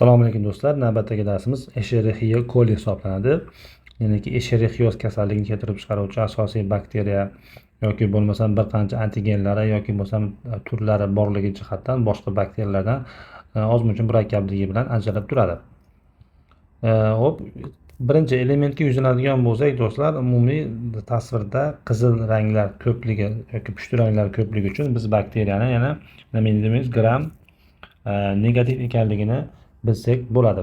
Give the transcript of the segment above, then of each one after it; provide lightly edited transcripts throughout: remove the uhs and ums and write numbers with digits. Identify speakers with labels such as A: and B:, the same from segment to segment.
A: Assalomu alaykum do'stlar. Navbatdagi darsimiz Escherichia coli hisoblanadi. Ya'ni Escherichioz kasalligini keltirib chiqaruvchi asosiy bakteriya yoki bo'lmasam bir qancha antigenlari yoki bo'lmasam turlari borligi jihatdan boshqa bakteriyalardan ozmuncha murakkabligi bilan ajralib turadi. Hop, birinchi elementga yuzlanadigan bo'lsak do'stlar, umumiy tasvirda qizil ranglar ko'pligi yoki pushti ranglar ko'pligi uchun biz bakteriyani yana nima deymiz, gram negativ ekanligini bilsak bo'ladi.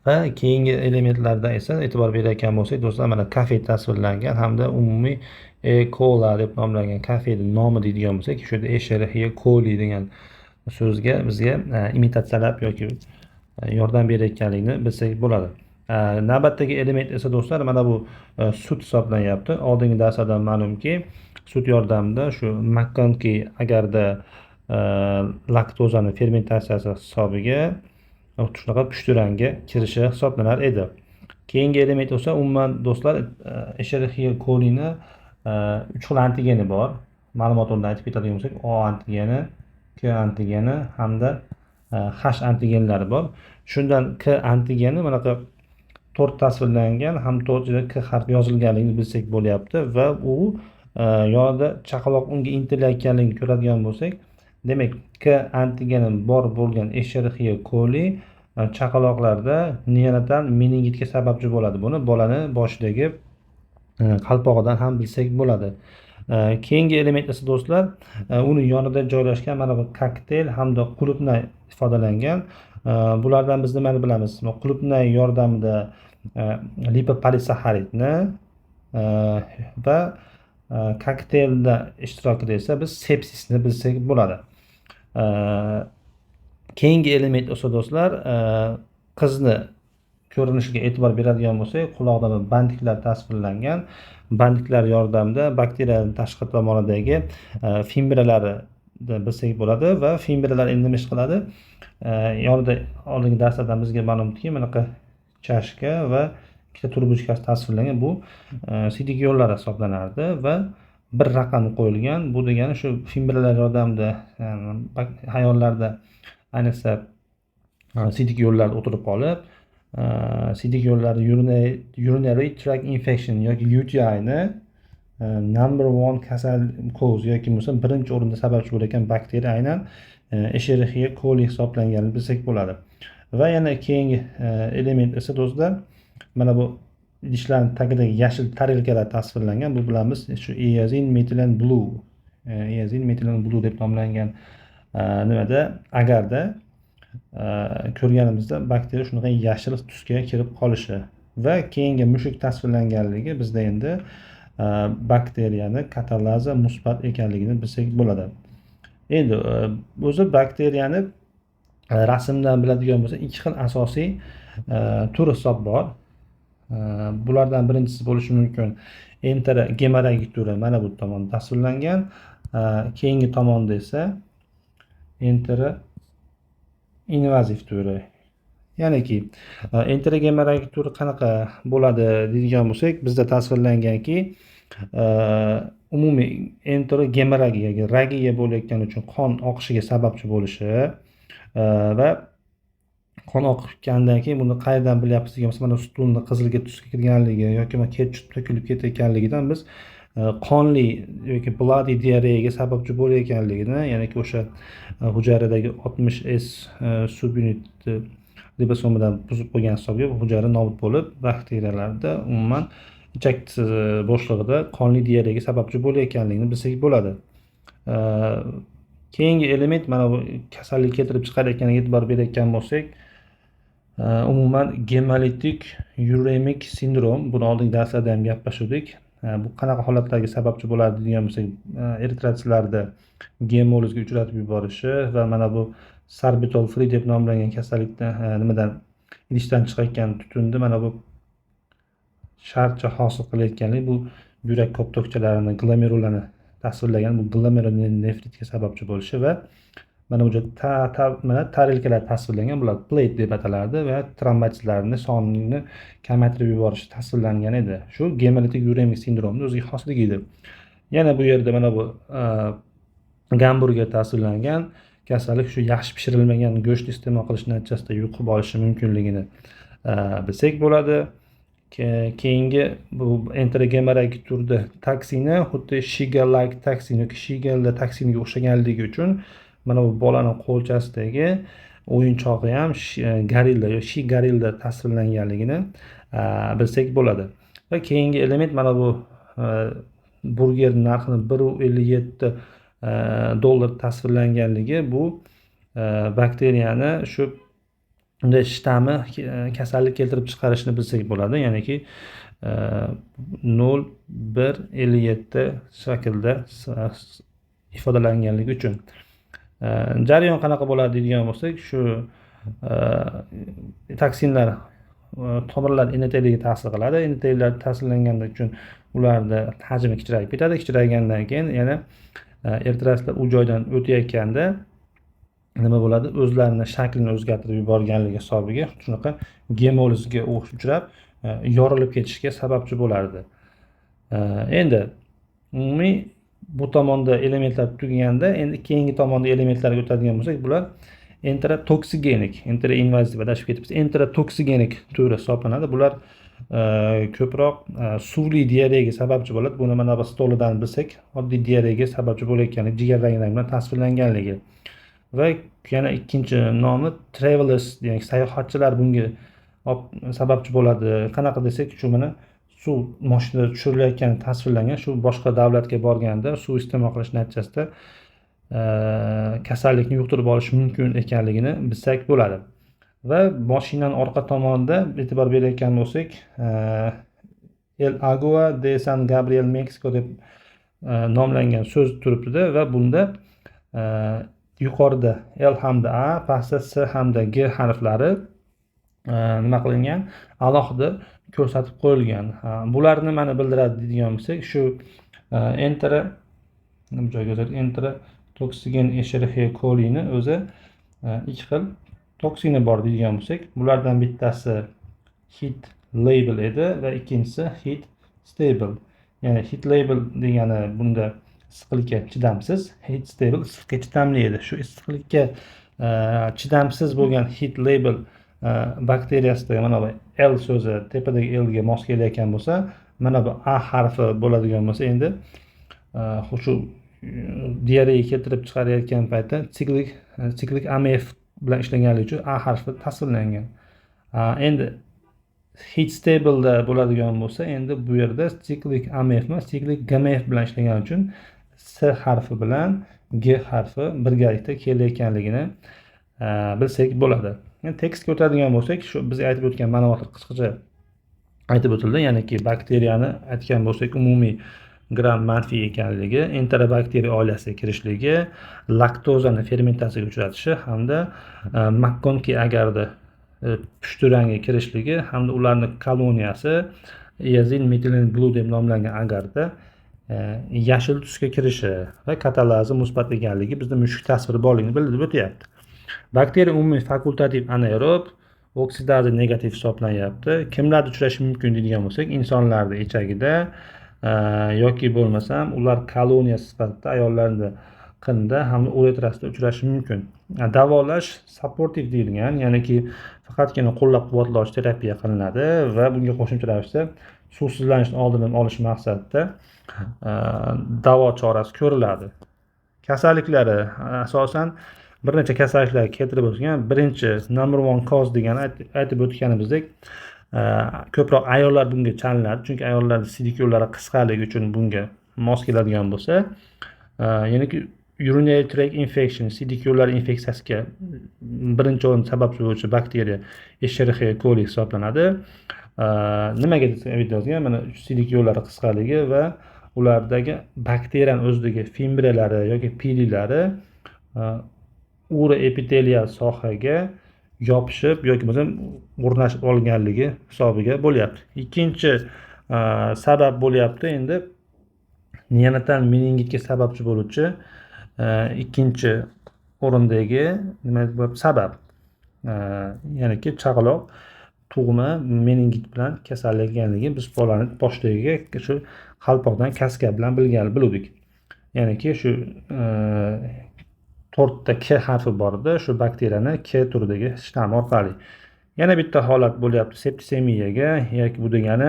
A: Va keyingi elementlarda esa e'tibor berayotgan bo'lsak do'stlar, mana kafe tasvirlangan hamda umumiy E. coli deb nomlangan kafening nomi deydigan bo'lsak, shu yerda Escherichia coli degan so'zga bizga imitatsiyalab yoki yordam berayotganligini bilsak bo'ladi. Navbatdagi element esa do'stlar, mana bu sut hisoblanyapti. Oldingi darslardan ma'lumki, sut yordamida shu makkonki agarda laktozani fermentatsiyasi hisobiga shunaqa pushti rangga kirishi hisoblanar edi. Keyingi element esa umuman do'stlar, Escherichia colini 3 xil antigeni bor. Ma'lumot o'rnida aytib ketadigan bo'lsak, O antigeni, K antigeni hamda H antigenlari bor. Shundan K antigeni bunaqa 4 tasvirlangan, ham 4 K harfi yozilganligini bilsak bo'lyapti va u yonida chaqaloq unga intilayotganligini ko'radigan bo'lsak, demak K antigeni bor bo'lgan Escherichia coli chaqaloqlarda neonatal meningitga sababchi bo'ladi. Buni bolani boshidagi qalpog'idan ham bilsak bo'ladi. Keyingi element esa do'stlar, uni yonida joylashgan mana bu kokteyl hamda qulupnay ifodalangan. Bulardan biz nimani bilamiz? Qulupnay yordamida lipopolisaxaridni va kokteylda ishtirokida esa biz sepsisni bilsak bo'ladi. Keyingi element esa do'stlar, qizni ko'rinishiga e'tibor beradigan bo'lsak, quloqda bandiklar tasvirlangan. Bandiklar yordamida bakteriyaning tashqi tomonidagi fibralari bilsak bo'ladi va fibralar endi nima ish qiladi? Yonida oldingi darslardan bizga ma'lumki, bunaqa chashka va ikkita turbuchkasi tasvirlangan. Bu sidik yo'llari hisoblanardi va bir raqam qo'yilgan. Bu degani shu fibralar yordamida hayvonlarda ayniqsa sidik yo'llarda o'tirib qolib, sidik yo'llari urinary tract infection yoki UTI ni number 1 kasal cause yoki bo'lmasa birinchi o'rinda sababchi bo'lgan bakteriya aynan Escherichia coli hisoblanganini bilsak bo'ladi. Va yana keyingi element esa do'stlar, mana bu idishlarning tagidagi yashil tarelkalar tasvirlangan. Bu bilamiz shu eozin metilen blue, eozin metilen blue deb nomlangan nimada agarda ko'rganimizda bakteriya shunaqa yashil tusga kirib qolishi va keyingi mushuk tasvirlanganligi bizda endi bakteriyani katalaza musbat ekanligini bilsak bo'ladi. Endi o'zi bakteriyani rasmdan biladigan bo'lsak, ikki xil asosiy tur hisob bor. Bulardan birinchisi bo'lishi mumkin enterogemorragik turi, mana bu tomonda tasvirlangan. Keyingi tomonda esa enteroinvaziv turi. Ya'niki enterogemorragik turi qanaqa bo'ladi deydigan bo'lsak, bizda tasvirlanganki, umumiy enterogemorragiya ragiya bo'layotgani uchun qon oqishiga sababchi bo'lishi va qon oqgandan keyin buni qayerdan bilyapmiz degan bo'lsa, mana stulni qizilga tusga kirganligi yoki ketchup to'kilib ketayotganligidan biz qonli yoki bloody diareyaga sababchi bo'layotganligini, ya'ni o'sha hujaydagi 60S subunit ribosomidan buzib qo'ygan hisobga hujayra nobud bo'lib, bakteriyalarda umuman ichak bo'shlig'ida qonli diareyaga sababchi bo'layotganligini bilsak bo'ladi. Keyingi element, mana bu kasallik keltirib chiqarayotganiga e'tibor berayotgan bo'lsak, umuman gemolitik uremik sindrom. Buni oldingi darslarda ham gaplashdik. Bu qanaqa holatlarga sababchi bo'ladi degan bo'lsak, eritrotsitlarda gemolizga uchratib yuborishi va mana bu sorbitol free deb nomlangan kasallikdan nimadan idishdan chiqayotgan tutunni mana bu sharcha hosil qilayotganlik, bu yurak koptokchalarini, glomerullarni tasvirlagan, bu glomerulonefritga sababchi bo'lishi va mana bu yerda tarelkalar tasvirlangan, bular plate deb atalardi va trombotitlarni sonini kamaytirib yuborishi tasvirlangan edi. Shu gemolitik uremik sindromning o'ziga xosligi edi. Yana bu yerda mana bu gamburger tasvirlangan. kasallik shu yaxshi pishirilmagan go'sht iste'mol qilish natijasida yuqib olishi mumkinligini bilsak bo'ladi. Keyingi bu enterogemorak turda toksini xuddi Shiga-like toksin yoki Shigelda toksinga o'xshaganligi uchun mana bu bolani qo'lchasidagi o'yinchog'i ham gorilla yoki Shigarilda tasvirlanganligini bilsak bo'ladi. Va keyingi element mana bu burger narxini $1.57 tasvirlanganligi bu bakteriyani shu unday shtammi kasallik keltirib chiqarishini bilsak bo'ladi. Ya'niki 0,157 shaklda ifodalanganligi uchun. Jarayon qanaqa bo'ladi deydigan bo'lsak, shu toksinlar tomirlar endoteliga ta'sir qiladi. Endoteliyalar ta'sirlanganda uchun ularda hajmi kichrayib ketadi. Kichraygandan keyin yana eritrositlar u joydan o'tayotganda nima bo'ladi? O'zlarini shaklini o'zgartirib yuborganligi hisobiga shunaqa gemolizga uchrab yorilib ketishiga sababchi bo'lardi. Endi umumiy bu tomonda elementlar tugaganda, endi keyingi tomonda elementlarga o'tadigan bo'lsak, bular enterotoksigenik, enteroinvaziv adashib ketibmiz. Enterotoksigenik turi hisoblanadi. Bular ko'proq suvli diareyaga sababchi bo'ladi. Buni mana bu stolidan bilsak, oddiy diareyaga sababchi bo'layotgani jigar rangi bilan tasvirlanganligi. Va yana ikkinchi nomi travelers, ya'ni sayohatchilar bunga sababchi bo'ladi. Qanaqa desak, shu mana suv mashinada tushirilayotgani tasvirlangan, shu boshqa davlatga borganda suv iste'mol qilish natijasida kasallikni yuqtirib olish mumkin ekanligini bilsak bo'ladi. Va mashinaning orqa tomonida e'tibor berayotgan bo'lsak, El Agua de San Gabriel, Mexico deb nomlangan so'z turibdi va bunda yuqorida L hamda A, pastda S hamda G harflari nima qilingan, alohida ko'rsatib qo'yilgan. Bular nimani bildiradi deydigan bo'lsak, shu enterotoksigen Escherichia colini o'zi ikki xil toksini bor deydigan bo'lsak, bulardan bittasi heat label edi va ikkinchisi heat stable. Ya'ni heat label degani bunda issiqlikka chidamsiz, heat stable issiqqa chidamli edi. Shu issiqlikka chidamsiz bo'lgan heat label bakteriyasida mana bu L so'zi tepadagi L ga mos kelayotgan bo'lsa, mana bu A harfi bo'ladigan bo'lsa, endi shu diareya keltirib chiqarayotgan paytda siklik AMF bilan ishlaganligi uchun A harfi tasvirlangan. Endi heat stable da bo'ladigan bo'lsa, endi bu yerda siklik AMF emas, siklik GMF bilan ishlagani uchun S harfi bilan G harfi birgalikda kelayotganligini bilsak bo'ladi. Endi tekstga o'tadigan bo'lsak, shu biz aytib o'tgan ma'lumotlar qisqacha aytib o'tildi. Ya'niki bakteriyani aytgan bo'lsak, umumiy gram manfiy ekanligi, enterobakteriya oilasiga kirishligi, laktozani fermentatsiyaga uchratishi hamda McConkie agarda pushtiranga kirishligi hamda ularning koloniyasi iazin metilin blue deb nomlangan agarda yashil tusga kirishi va katalazi musbat ekanligi bizda mushuk tasviri borligini bildirib o'tyapti. Bakteriya umumiy fakultativ anaerob, oksidazi negativ hisoblanyapti. Kimlarda uchrashi mumkin deydigan bo'lsak, insonlarda ichagida yoki bo'lmasam ular koloniya sifatida ayollarda qinda hamda uretrasida uchrashi mumkin. Davolash supportiv deyilgan, ya'niki faqatgina qo'llab-quvvatlovchi terapiya qilinadi va bunga qo'shimcha ravishda suvsizlanishni oldini olish maqsadida davo chorasi ko'riladi. Kasalliklari asosan bir necha kasalliklar keltirib o'tgan. Birinchi number one cause degani aytib o'tganimizdek, ko'proq ayollar bunga chalinadi, chunki ayollarda sidik yo'llari qisqaligi uchun bunga mos keladigan bo'lsa, ya'niki urinary tract infection, sidik yo'llari infeksiyasiga birinchi o'rin sababchi bo'luvchi bakteriya Escherichia coli hisoblanadi. Nimaga deb yozgan? Mana sidik yo'llari qisqaligi va ulardagi bakteriyaning o'zidagi fimbralari yoki pililari ura epitelial sohaga yopishib yoki bo'lmasam o'rnashib olganligi hisobiga bo'lyapti. Ikkinchi sabab bo'lyapti endi neonatal meningitga sababchi bo'luvchi ikkinchi o'rindagi nima deb sabab, ya'niki chaqaloq tug'ma meningit bilan kasallanganligi biz bolani boshlagiga shu qalpoqdan kaska bilan bilgandik. Ya'niki shu to'rtta K harfi bor edi. Shu bakteriyani K turidagi shtamm orqali. Yana bitta holat bo'lyapti septisemiyaga, yoki bu degani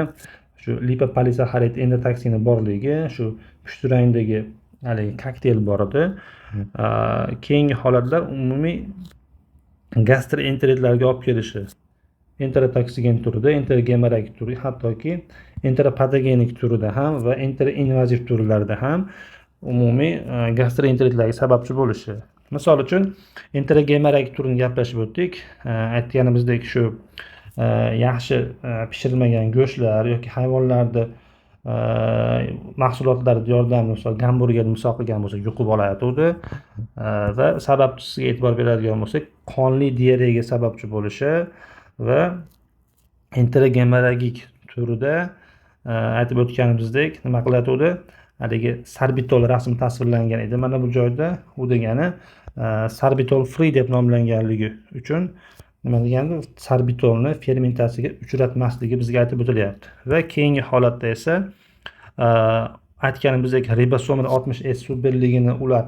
A: shu lipopolisaxarid endotoksini borligi, shu pushti rangdagi haligi kokteyl bor edi. Keyingi holatlar umumiy gastroenteritlarga olib kelishi. Enterotoksigen turida, enterogemorak turi, hattoki enteropatogenik turida ham va enteroinvaziv turlarda ham umumiy gastroenteritlarga sababchi bo'lishi. Misol uchun enterogemorak turini gaplashib o'tdik. Aytganimizdek shu yaxshi pishirilmagan go'shtlar yoki hayvonlarni mahsulotlar yordamida, misol gamburgerni misol qilgan bo'lsak, yuqib olayotgandi va sababchisiga e'tibor beradigan bo'lsak, qonli diareyaga sababchi bo'lishi va enterogemoragik turida aytib o'tganimizdek nima qilayotgandi, haligi sorbitol rasmi tasvirlangan edi mana bu joyda. U degani sorbitol free deb nomlanganligi uchun nima degani, sorbitolni fermentatsiyaga uchratmasligi bizga aytib o'tilyapti. Va keyingi holatda esa aytganimizdek ribosomada 60S superligini ular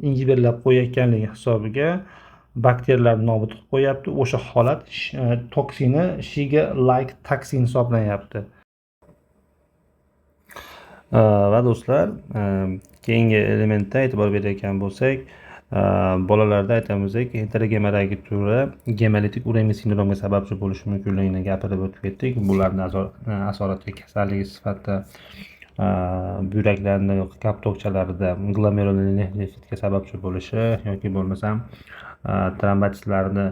A: ingiberlab qo'yayotganligi hisobiga bakteriyalarni nobud qilib qo'yapti. O'sha holat toksini Shiga like toksin hisoblanyapti. Va do'stlar, keyingi elementda e'tibor berayotgan bo'lsak, bolalarda aytamizki, enterogemoragik turi gemolitik uremiya sindromiga sababchi bo'lishi mumkinligini gapirib o'tib ketdik. Bularni asoratli kasalligi sifatida buyraklarni kaptokchalarida glomerulonefritga sababchi bo'lishi yoki bo'lmasam trombotsitlarni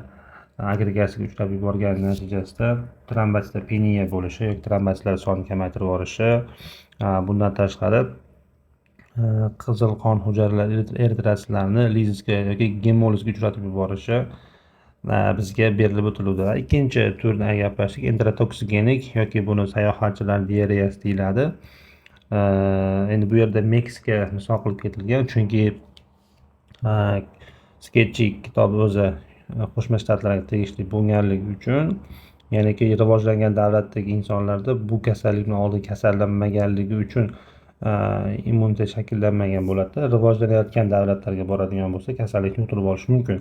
A: agregatsiyaga uchrab yuborgani natijasida trombositopeniya bo'lishi yoki trombotsitlar sonini kamaytirib yuborishi. Bundan tashqari qizil qon hujayralari eritrotsitlarni lizisga yoki gemolizga uchratib yuborishi bizga berilib o'tiladi. Ikkinchi turni gaplashdik, enterotoksigenik yoki buni sayohatchilar diareyasi deyiladi. Endi bu yerda Meksika misol qilib ketilgan, chunki Sketchy kitobi o'zi Qo'shma Shtatlarga tegishli bo'lganligi uchun, ya'niki rivojlangan davlatdagi insonlarda bu kasallikni oldin kasallanmaganligi uchun immunitet shakllanmagan bo'ladi. Rivojlanayotgan davlatlarga boradigan bo'lsa, kasallikni yuqtirib olishi mumkin.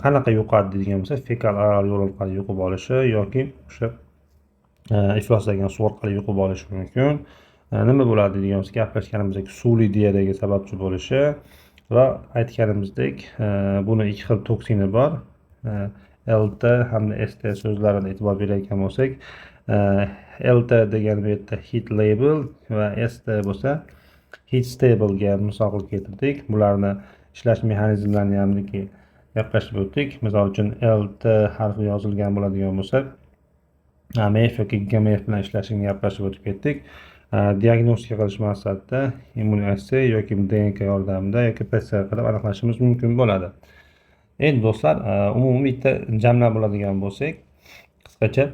A: Qanaqa yuqadi deydigan bo'lsa, fekal oral yo'l orqali yuqib olishi yoki o'sha ifloslagan suv orqali yuqib olishi mumkin. Nima bo'ladi deydigan bo'lsa, gaplashganimizdek suvli diareyaga sababchi bo'lishi va aytganimizdek buni ikki xil toksini bor. LT hamda ST so'zlariga e'tibor berayotgan bo'lsak, LT degani bu yerda heat label va ST bo'lsa heat stable ga misol qilib keltirdik. Bularni ishlash mexanizmlarini hamki gaplashib o'tdik. Misol uchun LT harfi yozilgan bo'ladigan bo'lsa, AMF yoki GMF bilan ishlashini gaplashib o'tib ketdik. Diagnostika qilish maqsadida immunoassiy yoki DNK yordamida yoki PCR qilib aniqlashimiz mumkin bo'ladi. Endi do'stlar, umumiy bitta jamlab oladigan bo'lsak, qisqacha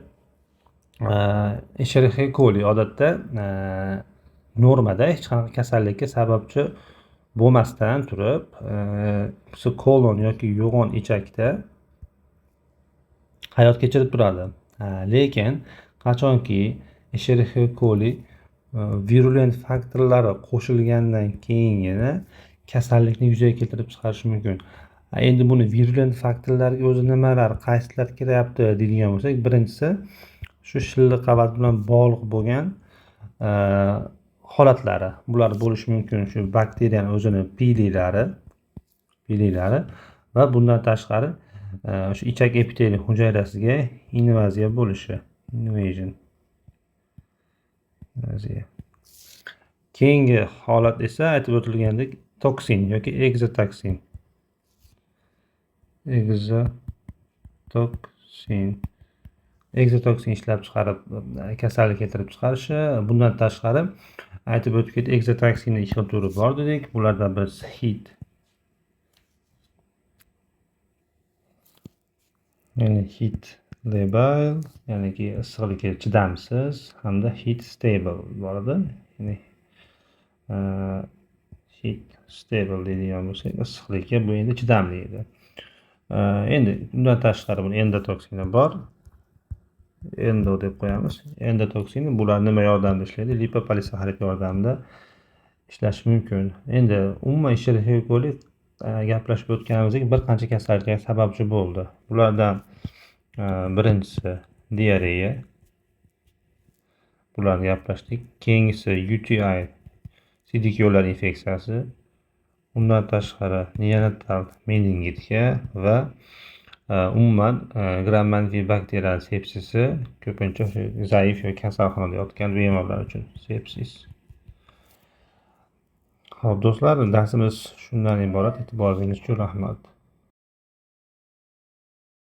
A: Escherichia coli odatda normada hech qanaqa kasallikka sababchi bo'lmasdan turib, kolon yoki yo'g'on ichakda hayot kechirib turadi. Lekin qachonki Escherichia coli virulent faktorlari qo'shilgandan keyingina kasallikni yuzaga keltirib chiqarishi mumkin. Endi buni virulent faktorlarga o'zi nimalar, qaysilar kiryapti deydigan bo'lsak, birinchisi shu shilliq qavat bilan bog'liq bo'lgan holatlari. Bular bo'lishi mumkin shu bakteriyaning o'zini piliylari va bundan tashqari shu ichak epiteliy hujayrasiga invaziya bo'lishi. Keyingi holat esa aytib o'tilgandek toksin yoki egzotoksin. Egzotoksin ishlab chiqarib kasallik keltirib chiqarishi. Bundan tashqari aytib o'tib ketdik, egzotoksinning ikki xil turi bor dedik. Bulardan birisi heat, ya'ni heat labile, ya'niki issiqlikka chidamsiz, hamda heat stable bor edi. Ya'ni heat stable deydigan bo'lsak, issiqlikka bu endi chidamli edi. Endi bundan tashqari buni endotoksini bor. Endo deb qo'yamiz. Endotoksini bular nima yordamida ishlaydi? Lipopolisaxarid yordamida ishlashi mumkin. Endi umuman Escherichia coli gaplashib o'tganimizdek bir qancha kasalliklarga sababchi bo'ldi. Bulardan birinchisi diareya. Bularni gaplashdik. Keyingisi UTI, siydik yo'llar infeksiyasi. Undan tashqari neonatal meningitga va umuman gram-manfiy bakterial sepsisi ko'pincha zaif yoki kasalxonada yotgan bemorlar uchun sepsis. Xo'p do'stlar, darsimiz shundan iborat. E'tiboringiz uchun rahmat.